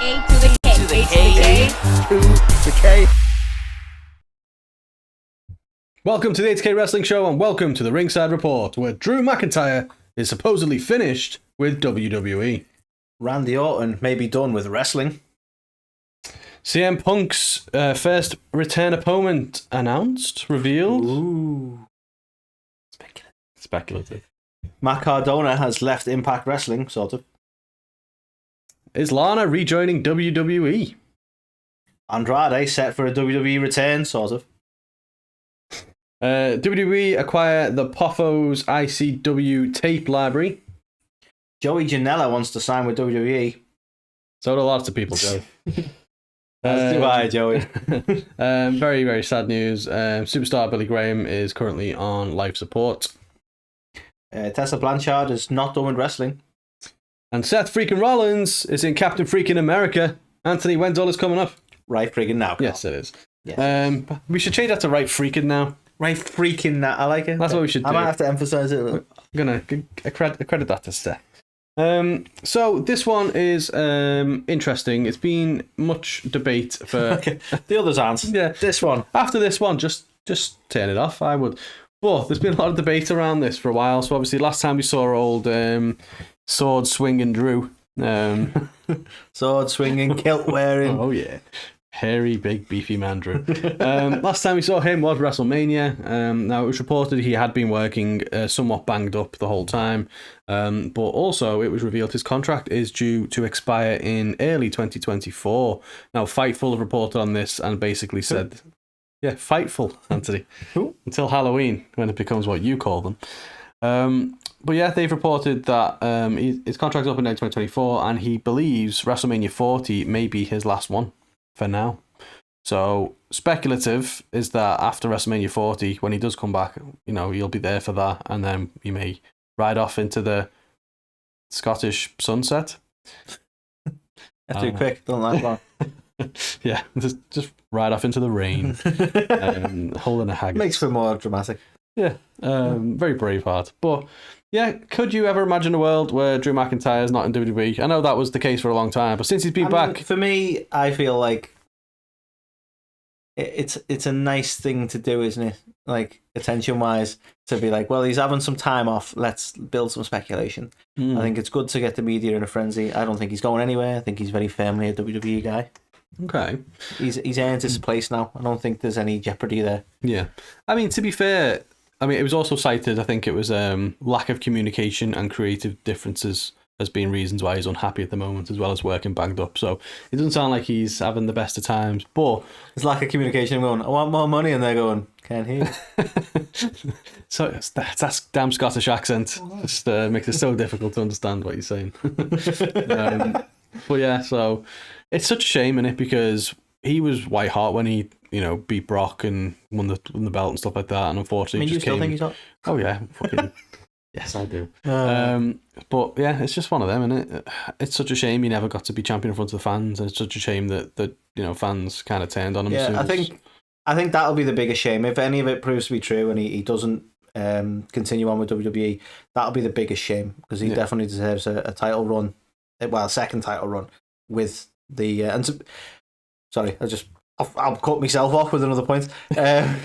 to the K. To the K. To the K. Welcome to the 8K Wrestling Show and welcome to the Ringside Report, where Drew McIntyre is supposedly finished with WWE. Randy Orton may be done with wrestling. CM Punk's first return opponent announced, revealed. Ooh. Speculative. Matt Cardona has left Impact Wrestling, sort of. Is Lana rejoining WWE? Andrade set for a WWE return, sort of. WWE acquire the Poffo's ICW tape library. Joey Janela wants to sign with WWE. So do lots of people, Joe. As do I, Joey. Very, very sad news. Superstar Billy Graham is currently on life support. Tessa Blanchard is not done with wrestling. And Seth Freakin Rollins is in Captain Freakin America. Anthony, when's all this coming up? Right freaking now. Yes, it is. Yes. We should change that to right freaking now. Right freaking now. I like it. That's what we should do. I might have to emphasise it a little. I'm going to accredit that to Seth. So this one is interesting. It's been much debate for... Okay. The others aren't. Yeah. This one. After this one, just turn it off, I would. But there's been a lot of debate around this for a while. So obviously last time we saw old sword swinging Drew. Sword swinging, kilt wearing. Oh yeah. Hairy, big, beefy man Drew. Last time we saw him was WrestleMania. Now, it was reported he had been working somewhat banged up the whole time. But also, it was revealed his contract is due to expire in early 2024. Now, Fightful have reported on this and basically said... Yeah, Fightful, Anthony. Who? Until Halloween, when it becomes what you call them. But yeah, they've reported that his contract's up in 2024 and he believes WrestleMania 40 may be his last one. For now. So speculative is that after WrestleMania 40, when he does come back, you know, he'll be there for that, and then he may ride off into the Scottish sunset. That's too quick, don't last long. Yeah, just ride off into the rain, holding a haggis. Makes for more dramatic. Yeah, very brave heart. But yeah, could you ever imagine a world where Drew McIntyre is not in WWE? I know that was the case for a long time, but since he's been back... For me, I feel like it's a nice thing to do, isn't it? Like, attention-wise, to be like, well, he's having some time off, let's build some speculation. I think it's good to get the media in a frenzy. I don't think he's going anywhere. I think he's very firmly a WWE guy. Okay. He's earned his place now. I don't think there's any jeopardy there. Yeah. I mean, to be fair... I mean, it was also cited, I think it was lack of communication and creative differences as being reasons why he's unhappy at the moment, as well as working banged up. So it doesn't sound like he's having the best of times, but... There's lack of communication. I'm going, I want more money, and they're going, can't hear you. So that's damn Scottish accent. Just makes it so difficult to understand what you're saying. But yeah, so it's such a shame, innit, because he was white hot when he... you know, beat Brock and won the belt and stuff like that, and unfortunately, I mean, you still think he's hot? Oh yeah, fucking yes, I do. But yeah, it's just one of them, isn't it? It's such a shame he never got to be champion in front of the fans, and it's such a shame that you know fans kind of turned on him. Yeah, I think that'll be the biggest shame if any of it proves to be true, and he doesn't continue on with WWE. That'll be the biggest shame because he definitely deserves a title run, well, a second title run with the sorry, I'll cut myself off with another point. But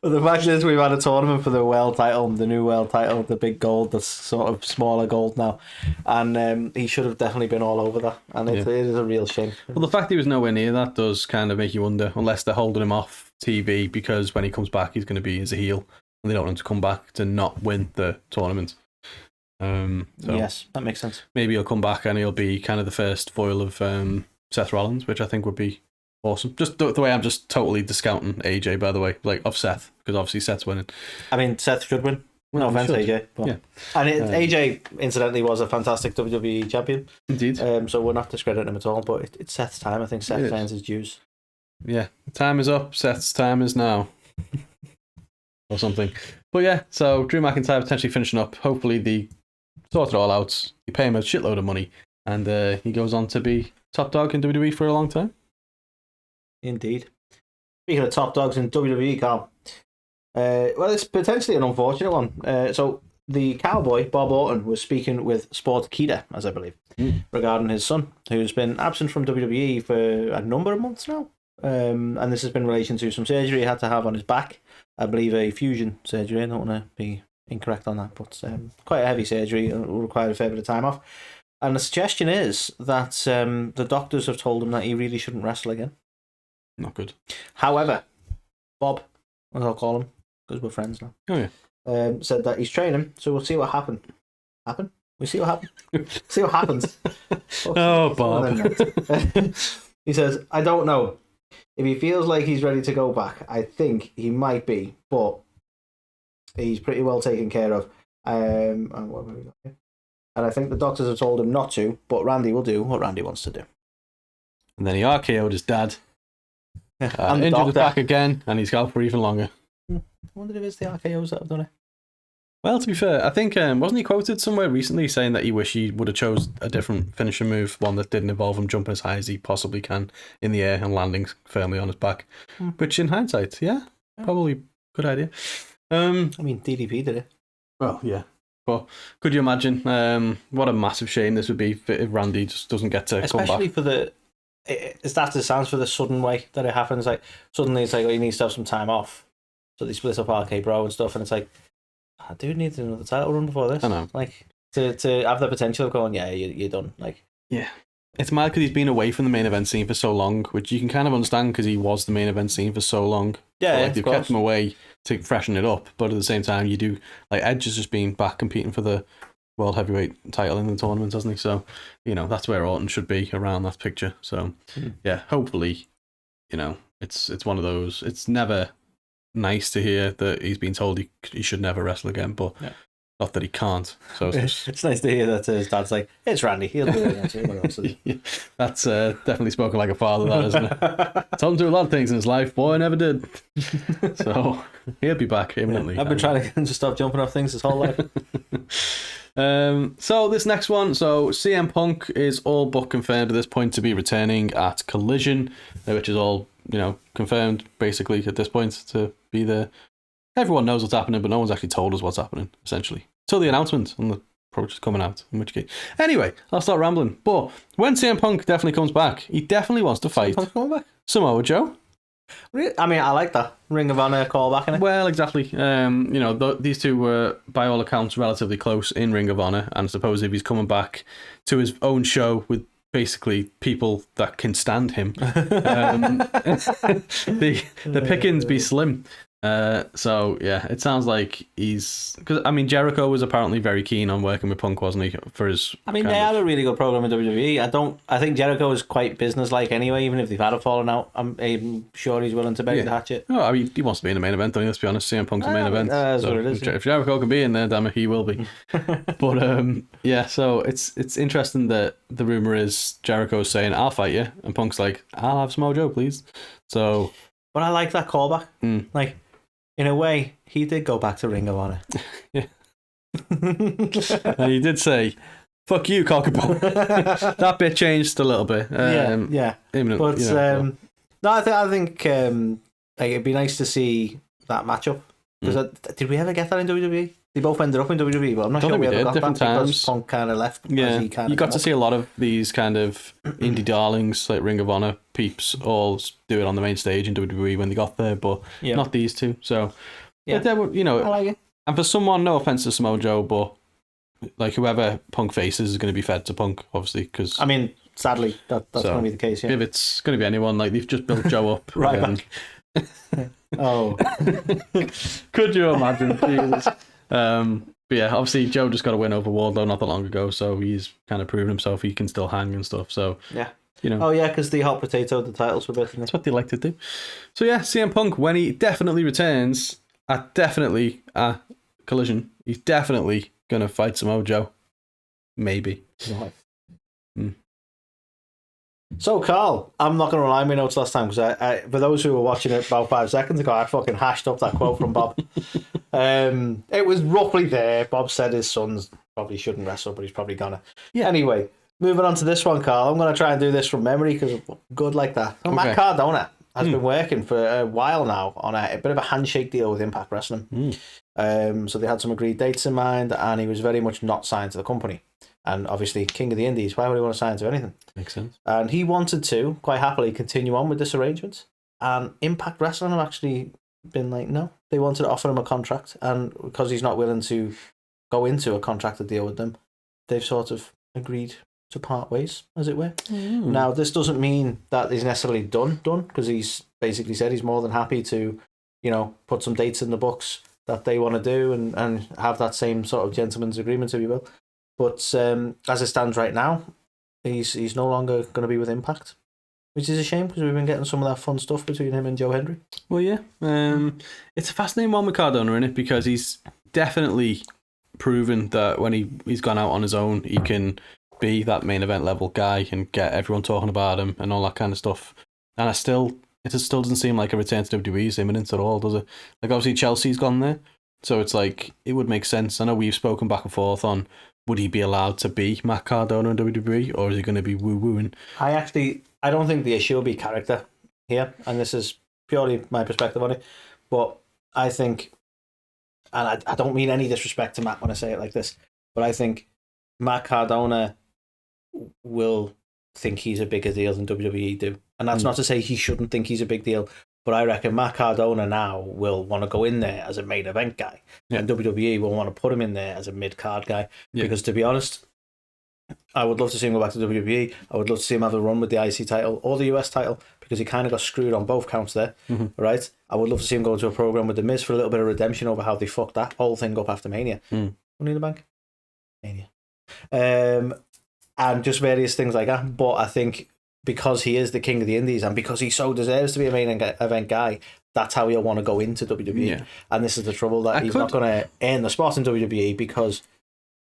the fact is, we've had a tournament for the world title, the new world title, the big gold, the sort of smaller gold now, and he should have definitely been all over that, and it is a real shame. Well, the fact he was nowhere near that does kind of make you wonder, unless they're holding him off TV because when he comes back, he's going to be as a heel, and they don't want him to come back to not win the tournament. So yes, that makes sense. Maybe he'll come back and he'll be kind of the first foil of Seth Rollins, which I think would be awesome. Just the way I'm just totally discounting AJ, by the way, like of Seth, because obviously Seth's winning. I mean, Seth should win. No offense, AJ. But... yeah. And AJ, incidentally, was a fantastic WWE champion. Indeed. So we're not discrediting him at all, but it's Seth's time. I think Seth earns his dues. Yeah. Time is up. Seth's time is now. Or something. But yeah, so Drew McIntyre potentially finishing up. Hopefully they sort it all out. You pay him a shitload of money, and he goes on to be top dog in WWE for a long time. Indeed. Speaking of top dogs in WWE, Carl, well, it's potentially an unfortunate one. So the Cowboy, Bob Orton, was speaking with Sportkita, as I believe, regarding his son, who's been absent from WWE for a number of months now. And this has been in relation to some surgery he had to have on his back. I believe a fusion surgery. I don't want to be incorrect on that, but quite a heavy surgery and will require a fair bit of time off. And the suggestion is that the doctors have told him that he really shouldn't wrestle again. Not good. However, Bob, as I'll call him, because we're friends now, said that he's training, so we'll see what happens. We see what happens. See what happens. Oh, Bob. He says, I don't know. If he feels like he's ready to go back, I think he might be, but he's pretty well taken care of. And I think the doctors have told him not to, but Randy will do what Randy wants to do. And then he RKO'd his dad. And injured his back again, and he's out for even longer. I wonder if it's the RKOs that have done it. Well, to be fair, I think, wasn't he quoted somewhere recently saying that he wished he would have chose a different finishing move, one that didn't involve him jumping as high as he possibly can in the air and landing firmly on his back? Which, in hindsight, probably good idea. I mean, DDP did it. Well, yeah. But could you imagine what a massive shame this would be if Randy just doesn't get to come back? Especially for the... It's that it sounds for the sudden way that it happens. Like, suddenly it's like, he needs to have some time off. So they split up RK Bro and stuff, and it's like, I do need another title run before this. I know. Like, to have the potential of going, you're done. Like, yeah. It's mad because he's been away from the main event scene for so long, which you can kind of understand because he was the main event scene for so long. Yeah, so, like, they've kept him away to freshen it up, but at the same time, you do, like, Edge has just been back competing for the World Heavyweight title in the tournament, hasn't he? So, that's where Orton should be around that picture. So, yeah, hopefully, it's one of those. It's never nice to hear that he's been told he should never wrestle again, but not that he can't. So it's nice to hear that his dad's like, it's Randy, he'll do it. Yeah, that's definitely spoken like a father, that, isn't it? Told him to do a lot of things in his life. Boy, never did. So he'll be back imminently. I've been trying to get him to stop jumping off things his whole life. So this next one, CM Punk is all but confirmed at this point to be returning at Collision, which is all confirmed basically at this point to be there. Everyone knows what's happening, but no one's actually told us what's happening, essentially, till the announcement and the approach is coming out, in which case anyway, I'll start rambling. But when CM Punk definitely comes back, he definitely wants to fight Samoa Joe. I mean, I like that Ring of Honor callback, innit? Well, exactly. These two were, by all accounts, relatively close in Ring of Honor, and I suppose if he's coming back to his own show with basically people that can stand him, the pickings be slim. So yeah, it sounds like because Jericho was apparently very keen on working with Punk, wasn't he? For his, they had a really good program in WWE. I think Jericho is quite businesslike anyway. Even if they've had a falling out, I'm sure he's willing to bury the hatchet. Oh, he wants to be in the main event, don't he? Let's be honest, CM Punk's the main event. That's what it is. If Jericho can be in there, damn it, he will be. But so it's interesting that the rumor is Jericho's saying, "I'll fight you," and Punk's like, "I'll have Samoa Joe, please." So, but I like that callback. Like, in a way, he did go back to Ring of Honor. Yeah. And he did say, "Fuck you, Cockapoo." That bit changed a little bit. Yeah. Imminent, no, I think it'd be nice to see that matchup. Because did we ever get that in WWE? They both ended up in WWE, but I'm not sure we ever got different that times. because Punk kind of left. Yeah, you got to see a lot of these kind of indie darlings, like Ring of Honor peeps, all do it on the main stage in WWE when they got there, but not these two. So, I like it. And for someone, no offense to Samoa Joe, but like whoever Punk faces is going to be fed to Punk, obviously. Because sadly, that's going to be the case. Yeah. If it's going to be anyone, like they've just built Joe up, right back. Oh, could you imagine? Jesus. But yeah, obviously Joe just got a win over Wardlow not that long ago, so he's kind of proven himself he can still hang and stuff. So yeah, Oh yeah, because the hot potato the titles for a bit. That's what they like to do. So yeah, CM Punk, when he definitely returns at Collision, he's definitely gonna fight Samoa Joe. Maybe. Right. So, Carl, I'm not going to rely on my notes last time because I, for those who were watching it about 5 seconds ago, I fucking hashed up that quote from Bob. It was roughly there. Bob said his sons probably shouldn't wrestle, but he's probably gonna. Yeah. Anyway, moving on to this one, Carl. I'm going to try and do this from memory because I'm good like that. Oh, okay. Matt Cardona has been working for a while now on a bit of a handshake deal with Impact Wrestling. So they had some agreed dates in mind, and he was very much not signed to the company. And obviously, King of the Indies, why would he want to sign to anything? Makes sense. And he wanted to, quite happily, continue on with this arrangement. And Impact Wrestling have actually been like, no. They wanted to offer him a contract, and because he's not willing to go into a contracted deal with them, they've sort of agreed to part ways, as it were. Now, this doesn't mean that he's necessarily done, because he's basically said he's more than happy to, put some dates in the books that they want to do and have that same sort of gentleman's agreement, if you will. But as it stands right now, he's no longer going to be with Impact, which is a shame because we've been getting some of that fun stuff between him and Joe Hendry. Well, yeah. It's a fascinating one with Cardona, isn't it? Because he's definitely proven that when he's gone out on his own, he can be that main event level guy and get everyone talking about him and all that kind of stuff. And it still doesn't seem like a return to WWE is imminent at all, does it? Like, obviously Chelsea's gone there, so it's like it would make sense. I know we've spoken back and forth on would he be allowed to be Matt Cardona in WWE, or is he going to be woo-wooing? I don't think the issue will be character here, and this is purely my perspective on it, but I think, and I don't mean any disrespect to Matt when I say it like this, but I think Matt Cardona will think he's a bigger deal than WWE do. And that's not to say he shouldn't think he's a big deal, but I reckon Matt Cardona now will want to go in there as a main event guy. And WWE will want to put him in there as a mid-card guy. Because to be honest, I would love to see him go back to WWE. I would love to see him have a run with the IC title or the US title, because he kind of got screwed on both counts there, right? I would love to see him go into a program with The Miz for a little bit of redemption over how they fucked that whole thing up after Mania. Money in the Bank? Mania. And just various things like that. But I think because he is the King of the Indies and because he so deserves to be a main event guy, that's how he'll want to go into WWE. Yeah. And this is the trouble, that he's not going to earn the spot in WWE because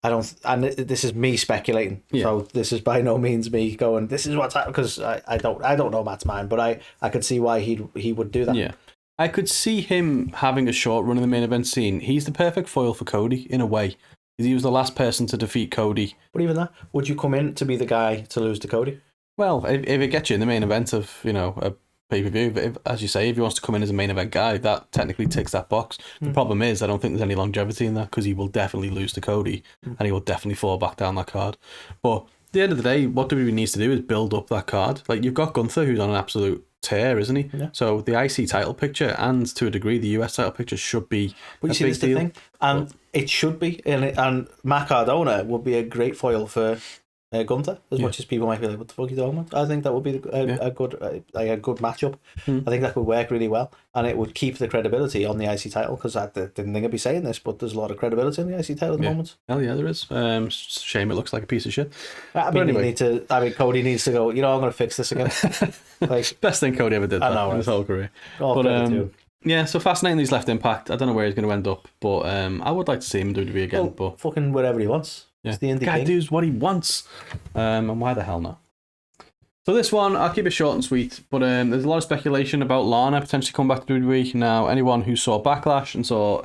and this is me speculating. Yeah. So this is by no means me going, this is what's happening, because I don't know Matt's mind, but I could see why he would do that. Yeah. I could see him having a short run in the main event scene. He's the perfect foil for Cody in a way. He was the last person to defeat Cody. But even that, would you come in to be the guy to lose to Cody? Well, if it gets you in the main event of, a pay-per-view, as you say, if he wants to come in as a main event guy, that technically ticks that box. The problem is, I don't think there's any longevity in that, because he will definitely lose to Cody and he will definitely fall back down that card. But at the end of the day, what WWE needs to do is build up that card. Like, you've got Gunther, who's on an absolute tear, isn't he? Yeah. So the IC title picture and, to a degree, the US title picture should be a big deal. Thing? And it should be. And Matt Cardona would be a great foil for Gunther, as much as people might be like, what the fuck are you talking about? I think that would be a good matchup. I think that could work really well, and it would keep the credibility on the IC title, because I didn't think I'd be saying this, but there's a lot of credibility in the IC title at the moment. Hell yeah, there is. Shame it looks like a piece of shit. Cody needs to go, I'm going to fix this again. Like, best thing Cody ever did in his whole career. Yeah, so fascinating he's left Impact. I don't know where he's going to end up, but I would like to see him in WWE again. But fucking wherever he wants. Yeah. The guy does what he wants, and why the hell not? So this one, I'll keep it short and sweet, but there's a lot of speculation about Lana potentially coming back to WWE. Now, anyone who saw Backlash and saw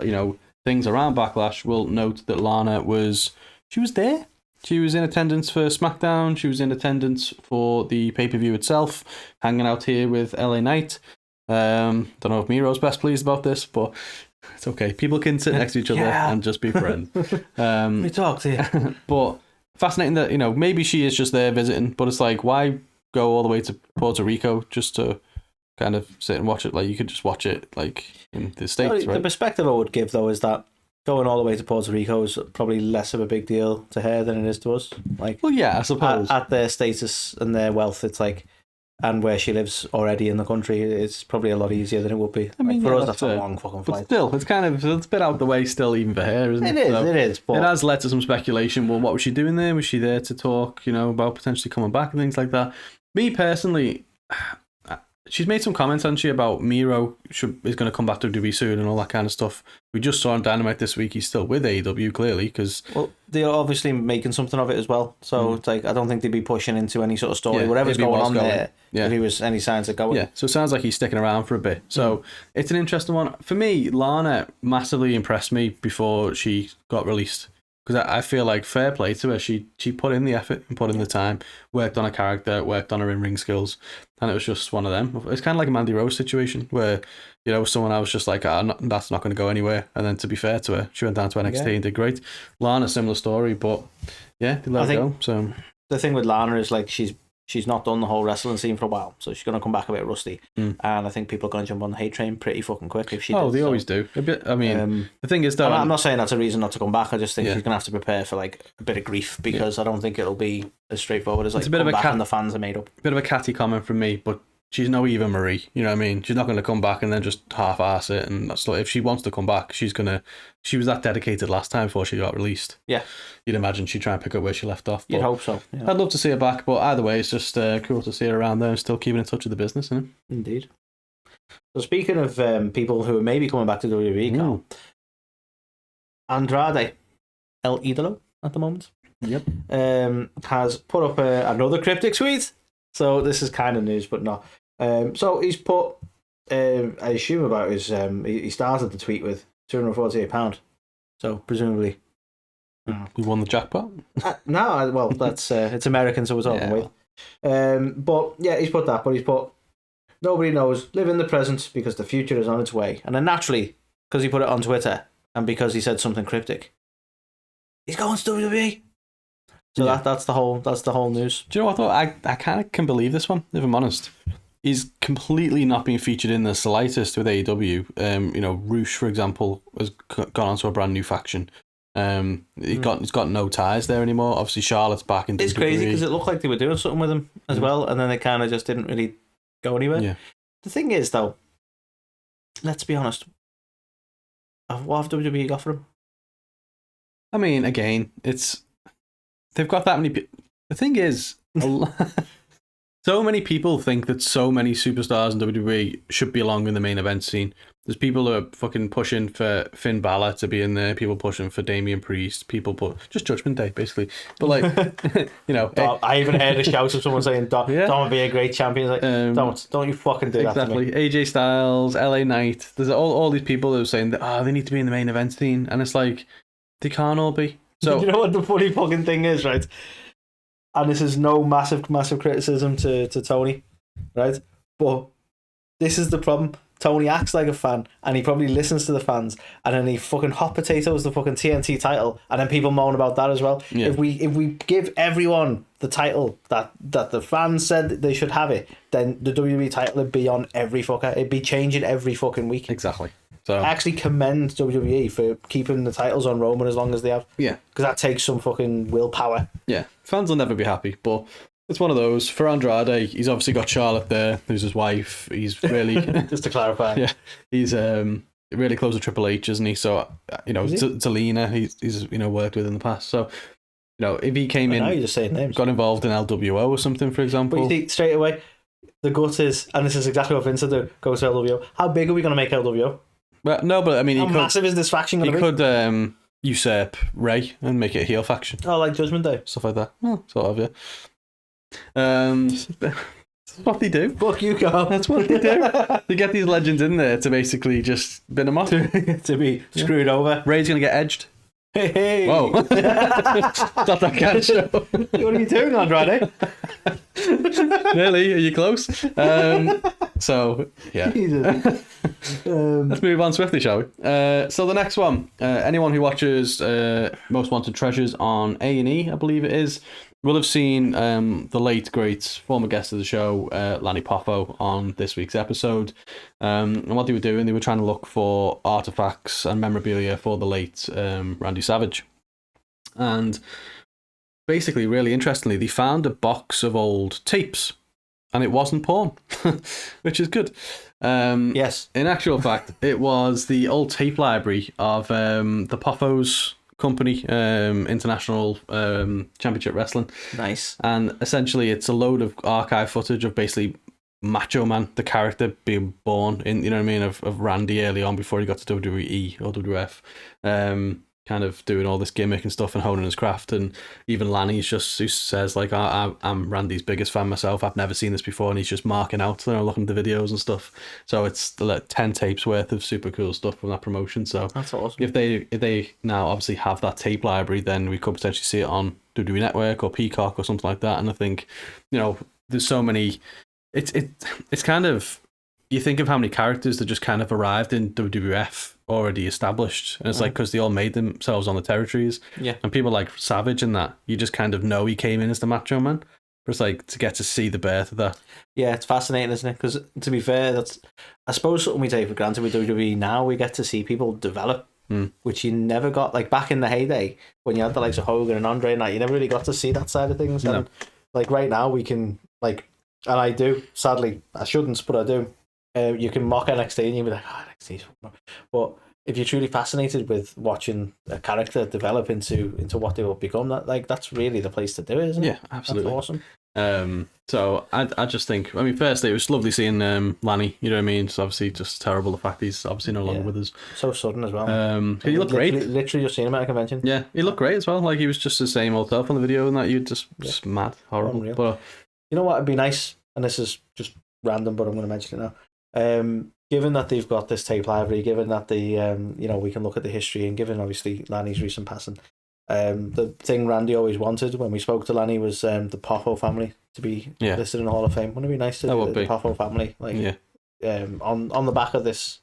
things around Backlash will note that Lana was there. She was in attendance for SmackDown. She was in attendance for the pay-per-view itself, hanging out here with LA Knight. Don't know if Miro's best pleased about this, but it's okay. People can sit next to each other and just be friends. We talked here. But fascinating that, maybe she is just there visiting, but it's like, why go all the way to Puerto Rico just to kind of sit and watch it? Like, you could just watch it, like, in the States, right? The perspective I would give, though, is that going all the way to Puerto Rico is probably less of a big deal to her than it is to us. Like, well, yeah, I suppose. At their status and their wealth, it's like, and where she lives already in the country, it's probably a lot easier than it would be. For us, that's a long fucking flight. But still, it's a bit out of the way still, even for her, isn't it? It is. But it has led to some speculation. Well, what was she doing there? Was she there to talk, about potentially coming back and things like that? Me personally, she's made some comments, hasn't she, about Miro is going to come back to WWE soon and all that kind of stuff. We just saw on Dynamite this week. He's still with AEW, clearly, because... Well, they're obviously making something of it as well. So it's like, I don't think they'd be pushing into any sort of story. Whatever's going on there, if he was any signs of going. Yeah, so it sounds like he's sticking around for a bit. So it's an interesting one. For me, Lana massively impressed me before she got released. because I feel like fair play to her. She put in the effort and put in the time, worked on her character, worked on her in-ring skills, and it was just one of them. It's kind of like a Mandy Rose situation where, you know, someone I was just like, that's not going to go anywhere. And then to be fair to her, she went down to NXT and did great. Lana, similar story, but yeah, they let her go. So the thing with Lana is like she's not done the whole wrestling scene for a while, so she's going to come back a bit rusty. And I think people are going to jump on the hate train pretty fucking quick if she does. Oh, they always do. A bit, I mean, the thing is, though... I'm not saying that's a reason not to come back. I just think she's going to have to prepare for like a bit of grief, because I don't think it'll be as straightforward as like, it's a bit of a and the fans are made up. Bit of a catty comment from me, but she's no Eva Marie, you know what I mean? She's not going to come back and then just half-ass it. And that's like, if she wants to come back, she was that dedicated last time before she got released. Yeah. You'd imagine she'd try and pick up where she left off. You'd hope so. Yeah. I'd love to see her back, but either way, it's just cool to see her around there and still keeping in touch with the business, isn't it? Indeed. So speaking of people who are maybe coming back to WWE, Carl, Andrade El Idolo at the moment. Yep. Has put up another cryptic tweet. So this is kind of news, but not. So he's put, I assume about his, he started the tweet with £248. So presumably, he won the jackpot. No, well, that's it's American, so we're talking with. But yeah, he's put that. But he's put, nobody knows. Live in the present because the future is on its way. And then naturally, because he put it on Twitter and because he said something cryptic, he's going to WWE. So that's the whole news. Do you know what though? I kind of can believe this one, if I'm honest. He's completely not being featured in the slightest with AEW. You know, Roosh, for example, has gone onto a brand new faction. He's got no ties there anymore. Obviously, Charlotte's back in WWE. It's crazy because it looked like they were doing something with him as well, and then it kind of just didn't really go anywhere. Yeah. The thing is, though, let's be honest. What have WWE got for him? I mean, again, they've got that many. The thing is, so many people think that so many superstars in WWE should belong in the main event scene. There's people who are fucking pushing for Finn Balor to be in there, people pushing for Damian Priest, just Judgment Day, basically. But like, you know. I even heard a shout of someone saying, Dom would be a great champion. Like, don't you fucking do that to me. AJ Styles, LA Knight, there's all these people who are saying that, they need to be in the main event scene. And it's like, they can't all be. So you know what the funny fucking thing is, right? And this is no massive criticism to Tony, right? But this is the problem. Tony acts like a fan, and he probably listens to the fans, and then he fucking hot potatoes the fucking TNT title, and then people moan about that as well. Yeah. If we give everyone the title that the fans said that they should have it, then the WWE title would be on every fucker. It'd be changing every fucking week. Exactly. So I actually commend WWE for keeping the titles on Roman as long as they have. Yeah. Because that takes some fucking willpower. Yeah. Fans will never be happy, but it's one of those. For Andrade, he's obviously got Charlotte there, who's his wife. He's really... Just to clarify. Yeah. He's really close to Triple H, isn't he? So, you know, Zelina, he's worked with in the past. So, you know, if he came in... Now you're just saying names. Got involved in LWO or something, for example. But you see, straight away, the gut is, and this is exactly what Vince said, to go to LWO. How big are we going to make LWO? Well, no, but I mean, how massive is this faction going to be? He could usurp Ray and make it a heel faction. Oh, like Judgment Day, stuff like that. Oh, sort of, yeah. That's what they do. Fuck you, Carl. That's what they do. They get these legends in there to basically just bin them off, to be screwed over. Ray's gonna get edged. Hey. Whoa. Not that kind of show. What are you doing, Andrade? Nearly. Are you close? So, yeah. Let's move on swiftly, shall we? So the next one, anyone who watches Most Wanted Treasures on A&E, I believe it is, will have seen the late, great former guest of the show, Lanny Poffo, on this week's episode. And what they were doing, they were trying to look for artifacts and memorabilia for the late Randy Savage. And basically, really interestingly, they found a box of old tapes. And it wasn't porn, which is good. Yes. In actual fact, it was the old tape library of the Poffos company, International Championship Wrestling. Nice. And essentially, it's a load of archive footage of basically Macho Man, the character, being born in, you know what I mean, of Randy early on before he got to WWE or WWF. kind of doing all this gimmick and stuff and honing his craft. And even Lanny's just who says like, I'm Randy's biggest fan myself. I've never seen this before, and he's just marking out, looking at the videos and stuff. So it's like 10 tapes worth of super cool stuff from that promotion. So that's awesome. If they now obviously have that tape library, then we could potentially see it on WWE Network or Peacock or something like that. And I think, there's so many. It's kind of, you think of how many characters that just kind of arrived in WWF already established, and it's like because they all made themselves on the territories, and people like Savage and that, you just kind of know he came in as the Macho Man, but it's like to get to see the birth of that. Yeah, it's fascinating, isn't it? Because to be fair, that's, I suppose, something we take for granted with WWE now. We get to see people develop, which you never got, like back in the heyday when you had the likes of Hogan and Andre and that, you never really got to see that side of things. And like right now we can, like, and I do, sadly I shouldn't, but I do. You can mock NXT and you'll be like, NXT's fun. But if you're truly fascinated with watching a character develop into what they will become, that's really the place to do it, isn't it? Yeah, absolutely. That's awesome. So I just think, I mean, firstly, it was lovely seeing Lanny, you know what I mean? It's obviously just terrible the fact he's obviously no longer with us. So sudden as well. He looked great. Literally just seen him at a convention. Yeah, he looked great as well. Like, he was just the same old self on the video, and that you just mad, horrible. Unreal. But you know what would be nice, and this is just random, but I'm going to mention it now. Given that they've got this tape library, given that we can look at the history, and given obviously Lanny's recent passing, the thing Randy always wanted when we spoke to Lanny was the Poffo family to be listed in the Hall of Fame. Wouldn't it be nice to do the Poffo family on the back of this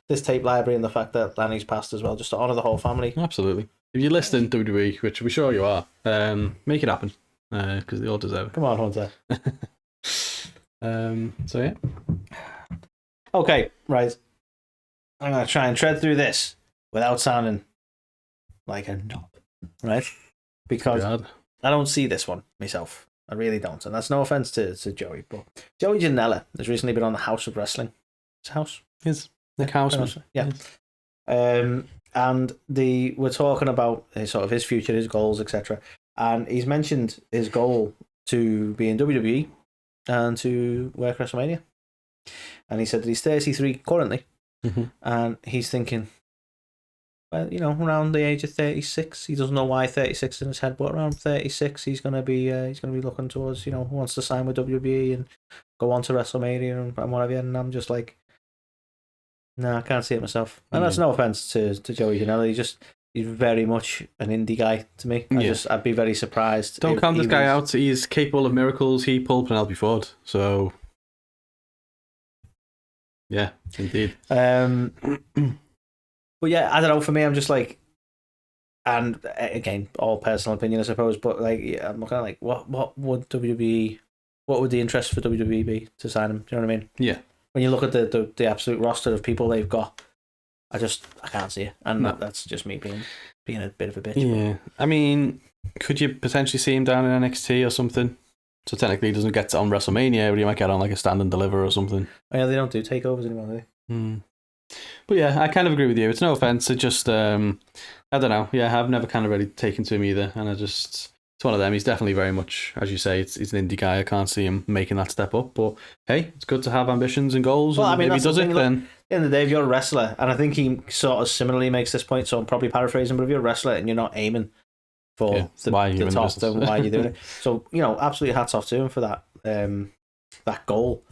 this tape library, and the fact that Lanny's passed as well, just to honour the whole family? Absolutely. If you're listening to WWE, which we're sure you are, make it happen, because they all deserve it. Come on, Hunter. So yeah. Okay, right. I'm going to try and tread through this without sounding like a knob, right? Because I don't see this one myself. I really don't. And that's no offense to Joey, but Joey Janela has recently been on the House of Wrestling. His house? His Nick Houseman. Yeah. Yes. And we're talking about his future, his goals, etc. And he's mentioned his goal to be in WWE and to work WrestleMania. And he said that he's 33 currently, and he's thinking, well, around the age of 36. He doesn't know why 36 in his head, but around 36, he's gonna be looking towards, who wants to sign with WWE and go on to WrestleMania and whatever. And I'm just like, no, I can't see it myself. And that's no offense to Joey Janela. He's very much an indie guy to me. I'd be very surprised. Don't count this guy out. He's capable of miracles. He pulled Penelope Ford, so. Yeah, indeed. But yeah, I don't know. For me, I'm just like, and again, all personal opinion, I suppose. But like, I'm kind of like, what would WWE? What would the interest for WWE be to sign him? Do you know what I mean? Yeah. When you look at the absolute roster of people they've got, I can't see it, and that's just me being a bit of a bitch. Yeah, I mean, could you potentially see him down in NXT or something? So technically, he doesn't get on WrestleMania, but he might get on like a stand and deliver or something. Oh, yeah, they don't do takeovers anymore, do they? But yeah, I kind of agree with you. It's no offense. It just, I don't know. Yeah, I've never kind of really taken to him either, and it's one of them. He's definitely very much, as you say, he's an indie guy. I can't see him making that step up. But hey, it's good to have ambitions and goals. Well, and I mean, if he does it, then. At the end of the day, if you're a wrestler, and I think he sort of similarly makes this point, so I'm probably paraphrasing, but if you're a wrestler and you're not aiming for the top, then why are you doing it? So, absolutely hats off to him for that that goal.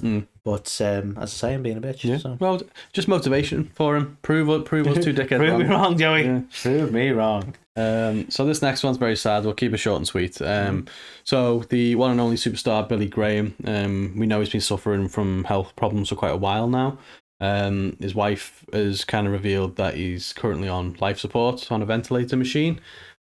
But as I say, I'm being a bitch. Yeah. So. Well, just motivation for him. Prove us two dickheads Prove wrong. me wrong, Joey. Yeah. Prove me wrong. So this next one's very sad. We'll keep it short and sweet. So the one and only superstar Billy Graham, we know he's been suffering from health problems for quite a while now. His wife has kind of revealed that he's currently on life support on a ventilator machine.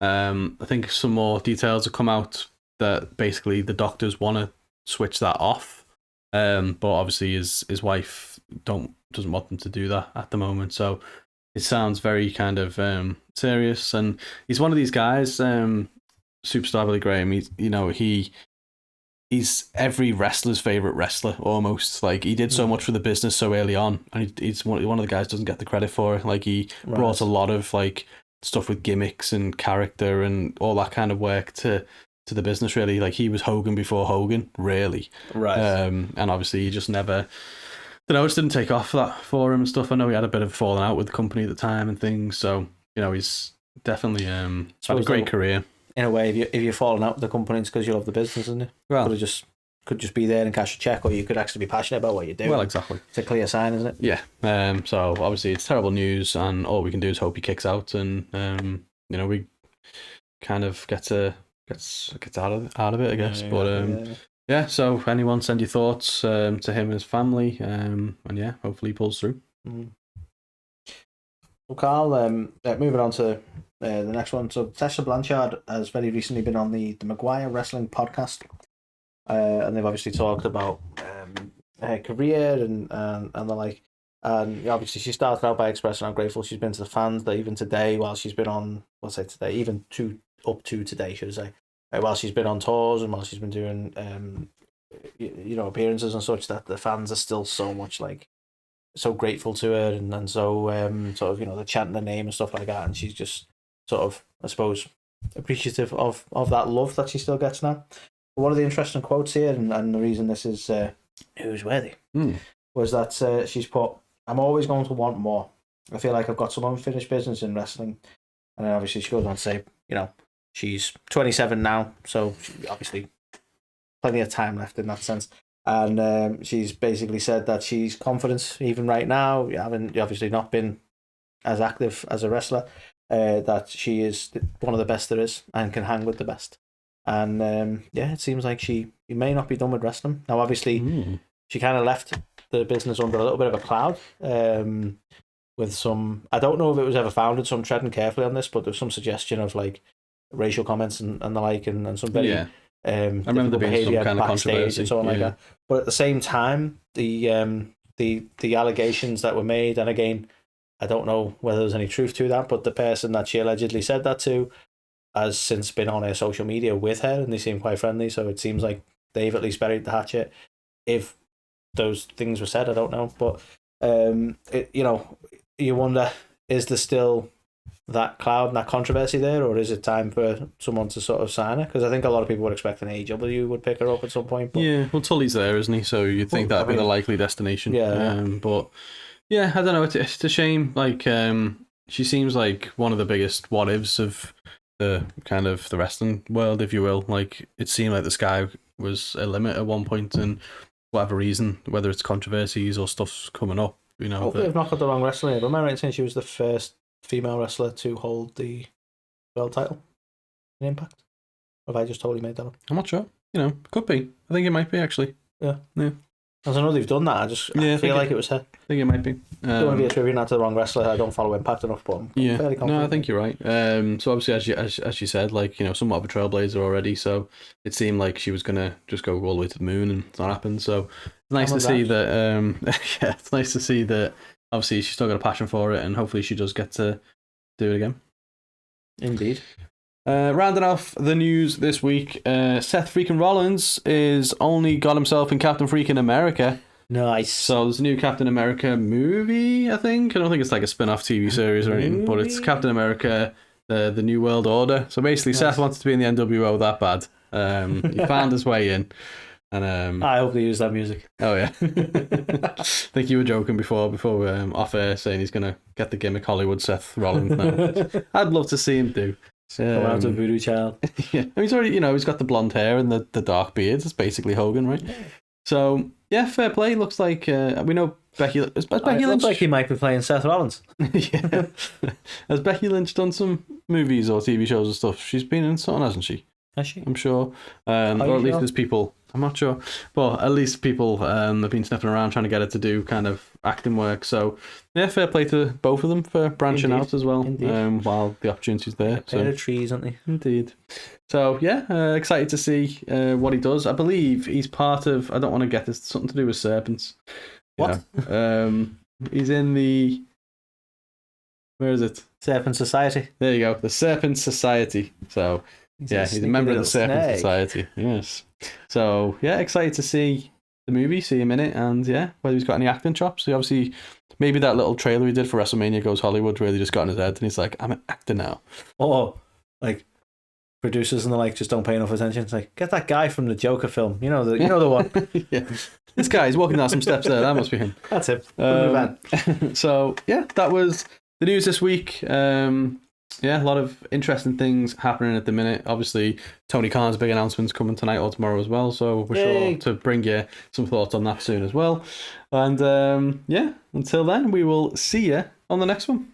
I think some more details have come out that basically the doctors want to switch that off, but obviously his wife doesn't want them to do that at the moment. So it sounds very kind of serious, and he's one of these guys, superstar Billy Graham. He's every wrestler's favorite wrestler almost. Like, he did so much for the business so early on, and he's one of the guys who doesn't get the credit for it. Like, he brought a lot of like stuff with gimmicks and character and all that kind of work to the business, really. Like, he was Hogan before Hogan, really. Right. And obviously he just never, it just didn't take off that for him and stuff. I know he had a bit of falling out with the company at the time and things, so he's definitely had a great career. In a way, if you're falling out with the company, it's because you love the business, isn't it? Well, could just be there and cash a check, or you could actually be passionate about what you do. Well, exactly. It's a clear sign, isn't it? Yeah. So obviously it's terrible news, and all we can do is hope he kicks out, and we kind of gets out of it, I guess. Yeah. So anyone send your thoughts to him and his family, and yeah, hopefully he pulls through. Well, Carl, moving on to the next one. So Tessa Blanchard has very recently been on the Maguire Wrestling podcast, and they've obviously talked about her career and the like. And obviously she started out by expressing how grateful she's been to the fans, that even today, while she's been on, up to today, should I say, while she's been on tours and while she's been doing appearances and such, that the fans are still so grateful to her, and so they're chanting her name and stuff like that, and she's just sort of, I suppose, appreciative of that love that she still gets now. But one of the interesting quotes here, and the reason this is newsworthy, was that she's put, "I'm always going to want more. I feel like I've got some unfinished business in wrestling." And then obviously she goes on to say, she's 27 now, so obviously plenty of time left in that sense. And she's basically said that she's confident even right now, having obviously not been as active as a wrestler, that she is one of the best there is and can hang with the best. And it seems like she may not be done with wrestling. Now, obviously, she kind of left the business under a little bit of a cloud with some, I don't know if it was ever founded, so I'm treading carefully on this, but there's some suggestion of racial comments and the like, and some very... I remember there being some kind of controversy and so on like that. But at the same time, the allegations that were made, and again, I don't know whether there's any truth to that, but the person that she allegedly said that to has since been on her social media with her, and they seem quite friendly. So it seems like they've at least buried the hatchet. If those things were said, I don't know, but you wonder, is there still that cloud and that controversy there, or is it time for someone to sort of sign her? Because I think a lot of people were expecting AEW would pick her up at some point. But... Yeah, well, Tully's there, isn't he? So you'd think that'd be the likely destination. But yeah, I don't know. It's a shame. She seems like one of the biggest what ifs of the kind of the wrestling world, if you will. It seemed like the sky was a limit at one point, and whatever reason, whether it's controversies or stuff's coming up, Hopefully they've not got the wrong wrestler. But am I right in saying she was the first female wrestler to hold the world title in Impact? Or have I just totally made that up? I'm not sure. Could be. I think it might be, actually. Yeah. As I know they've done that, I feel like it was her. I think it might be. Don't want to be attributing that to the wrong wrestler. I don't follow Impact enough, but I'm fairly confident. No, I think you're right. So obviously, as you said, somewhat of a trailblazer already. So it seemed like she was gonna just go all the way to the moon, and it's not happened. So it's nice to see that. It's nice to see that. Obviously, she's still got a passion for it, and hopefully, she does get to do it again. Indeed. Rounding off the news this week, Seth Freakin Rollins is only got himself in Captain Freakin America. Nice. So there's a new Captain America movie, I think. I don't think it's like a spin-off TV series or anything, but it's Captain America, the New World Order. So basically, Seth wanted to be in the NWO that bad. He found his way in. And I hope they use that music. Oh yeah. I think you were joking before off air, saying he's gonna get the gimmick Hollywood Seth Rollins now. I'd love to see him do. Come out of Voodoo Child. Yeah, he's already, he's got the blonde hair and the dark beard. It's basically Hogan, right? Yeah. So yeah, fair play. Looks like we know Becky. Has Becky Lynch? Looks like he might be playing Seth Rollins. Yeah. Has Becky Lynch done some movies or TV shows and stuff? She's been in something, hasn't she? Has she? I'm sure. Or at least there's people. I'm not sure, but at least people have been sniffing around trying to get her to do kind of acting work. So yeah, fair play to both of them for branching out as well. While the opportunity's there. Pair of trees, aren't they? Indeed. So yeah, excited to see what he does. I believe he's part of. I don't want to get this something to do with serpents. What? He's in the. Where is it? Serpent Society. There you go. The Serpent Society. So. He's a member of the Serpent Society. Yes. So, yeah, excited to see the movie, see him in it, and yeah, whether he's got any acting chops. So obviously, maybe that little trailer he did for WrestleMania Goes Hollywood really just got in his head, and he's like, I'm an actor now. Or, producers and the like just don't pay enough attention. It's like, get that guy from the Joker film. You know the one. Yeah. This guy, he's walking down some steps there. That must be him. That's him. So, yeah, that was the news this week. Yeah, a lot of interesting things happening at the minute. Obviously, Tony Khan's big announcement's coming tonight or tomorrow as well, so we're sure to bring you some thoughts on that soon as well. And yeah, until then, we will see you on the next one.